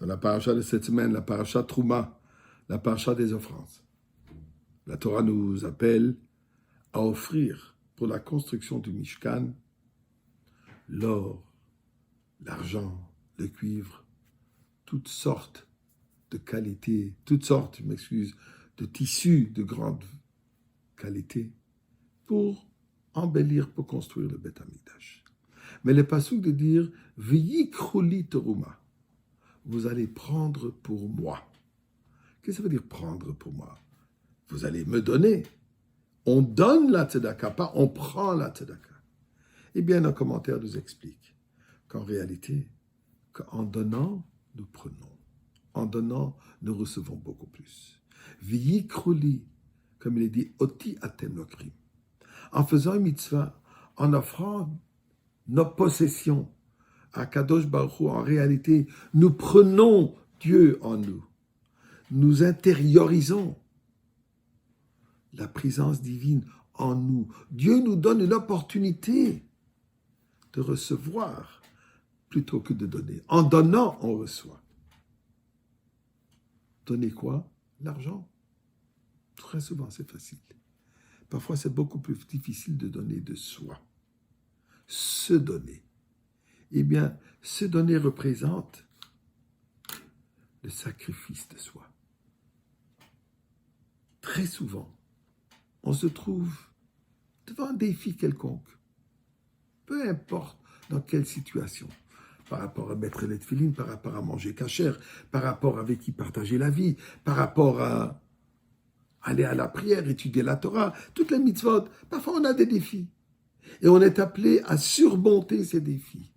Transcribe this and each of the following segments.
Dans la paracha de cette semaine, la paracha Trouma, la paracha des offrandes. La Torah nous appelle à offrir pour la construction du Mishkan l'or, l'argent, le cuivre, toutes sortes de qualités, de tissus de grande qualité pour embellir, pour construire le Beth Amikdash. Mais le pasuk de dire « V'yikruli teruma » vous allez prendre pour moi. Qu'est-ce que ça veut dire prendre pour moi? Vous allez me donner. On donne la tzedaka, pas on prend la tzedaka. Eh bien, un commentaire nous explique qu'en réalité, qu'en donnant, nous prenons. En donnant, nous recevons beaucoup plus. V'yikruli, comme il est dit, oti atem lokrim. En faisant une mitzvah, en offrant nos possessions à Kadosh Baruch Hu, en réalité, nous prenons Dieu en nous. Nous intériorisons la présence divine en nous. Dieu nous donne une opportunité de recevoir plutôt que de donner. En donnant, on reçoit. Donner quoi? L'argent. Très souvent, c'est facile. Parfois, c'est beaucoup plus difficile de donner de soi. Se donner. Eh bien, se donner représente le sacrifice de soi. Très souvent, on se trouve devant un défi quelconque, peu importe dans quelle situation, par rapport à mettre les tefilines, par rapport à manger kasher, par rapport avec qui partager la vie, par rapport à aller à la prière, étudier la Torah, toutes les mitzvot. Parfois, on a des défis. Et on est appelé à surmonter ces défis.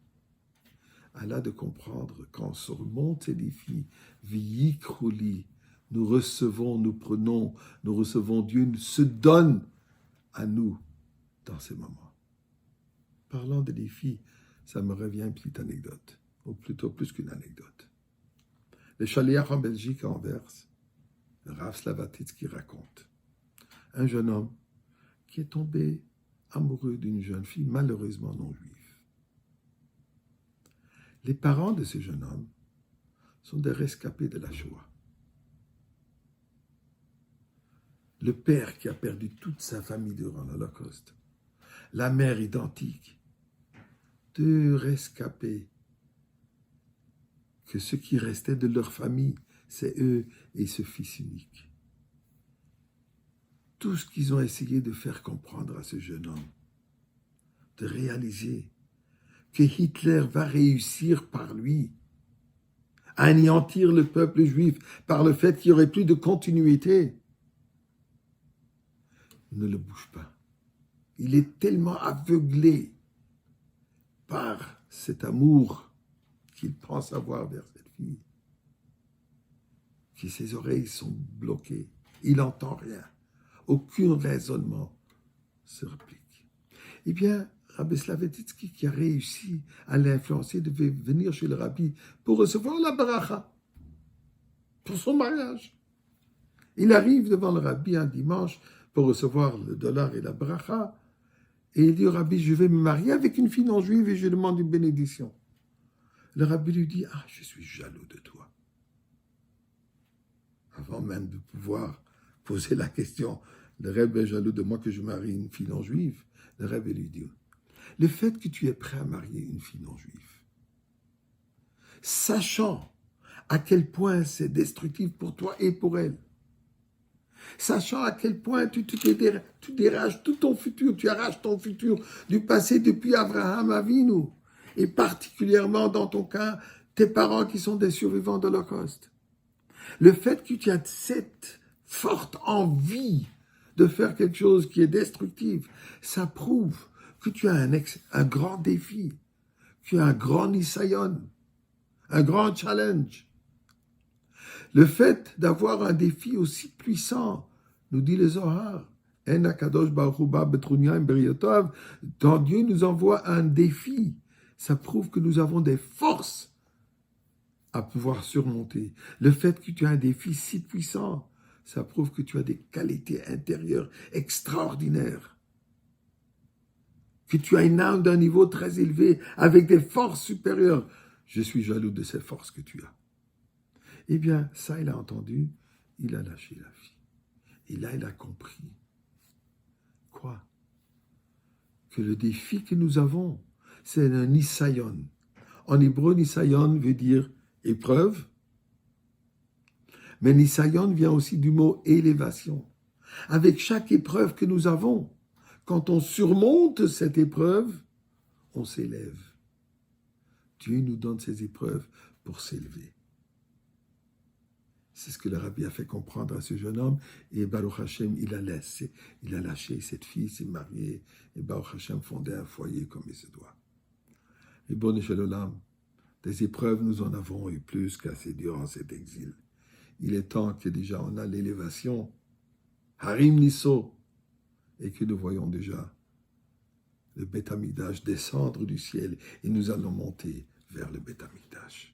Allah de comprendre quand on surmonte ces défis, v'yikruli, nous recevons, nous prenons, nous recevons Dieu, nous se donne à nous dans ces moments. Parlant de défis, ça me revient une petite anecdote, ou plutôt plus qu'une anecdote. Le Shaliach en Belgique, à Anvers, le Rav Slavatitz qui raconte un jeune homme qui est tombé amoureux d'une jeune fille malheureusement non juive. Les parents de ce jeune homme sont des rescapés de la Shoah. Le père qui a perdu toute sa famille durant l'Holocauste, la mère identique, deux rescapés, que ce qui restait de leur famille, c'est eux et ce fils unique. Tout ce qu'ils ont essayé de faire comprendre à ce jeune homme, de réaliser que Hitler va réussir par lui à anéantir le peuple juif par le fait qu'il n'y aurait plus de continuité, ne le bouge pas. Il est tellement aveuglé par cet amour qu'il pense avoir vers cette fille que ses oreilles sont bloquées. Il n'entend rien. Aucun raisonnement se réplique. Eh bien, Rabbi Slavetitsky, qui a réussi à l'influencer, devait venir chez le rabbi pour recevoir la bracha, pour son mariage. Il arrive devant le rabbi un dimanche pour recevoir le dollar et la bracha, et il dit au rabbi, je vais me marier avec une fille non juive et je demande une bénédiction. Le rabbi lui dit, ah, je suis jaloux de toi. Avant même de pouvoir poser la question, le rabbi est jaloux de moi que je marie une fille non juive. Le rabbi lui dit, le fait que tu es prêt à marier une fille non juive, sachant à quel point c'est destructif pour toi et pour elle, sachant à quel point tu dérages tout ton futur, tu arraches ton futur du passé depuis Abraham Avinu, et particulièrement dans ton cas, tes parents qui sont des survivants de l'Holocauste. Le fait que tu as cette forte envie de faire quelque chose qui est destructif, ça prouve que tu as un grand défi, tu as un grand nisayon, un grand challenge. Le fait d'avoir un défi aussi puissant, nous dit le Zohar, quand Dieu nous envoie un défi, ça prouve que nous avons des forces à pouvoir surmonter. Le fait que tu as un défi si puissant, ça prouve que tu as des qualités intérieures extraordinaires. Que tu as une âme d'un niveau très élevé, avec des forces supérieures. Je suis jaloux de ces forces que tu as. Eh bien, ça, il a entendu, il a lâché la vie. Et là, il a compris. Quoi? Que le défi que nous avons, c'est un nisayon. En hébreu, nisayon veut dire épreuve, mais nisayon vient aussi du mot élévation. Avec chaque épreuve que nous avons, quand on surmonte cette épreuve, on s'élève. Dieu nous donne ces épreuves pour s'élever. C'est ce que le rabbi a fait comprendre à ce jeune homme. Et Baruch Hashem, il a lâché cette fille, s'est marié. Et Baruch Hashem fondait un foyer comme il se doit. Et bon Shalom, des épreuves, nous en avons eu plus qu'assez durant cet exil. Il est temps que déjà on a l'élévation, Harim Nisso, et que nous voyons déjà le Beth Amikdash descendre du ciel et nous allons monter vers le Beth Amikdash.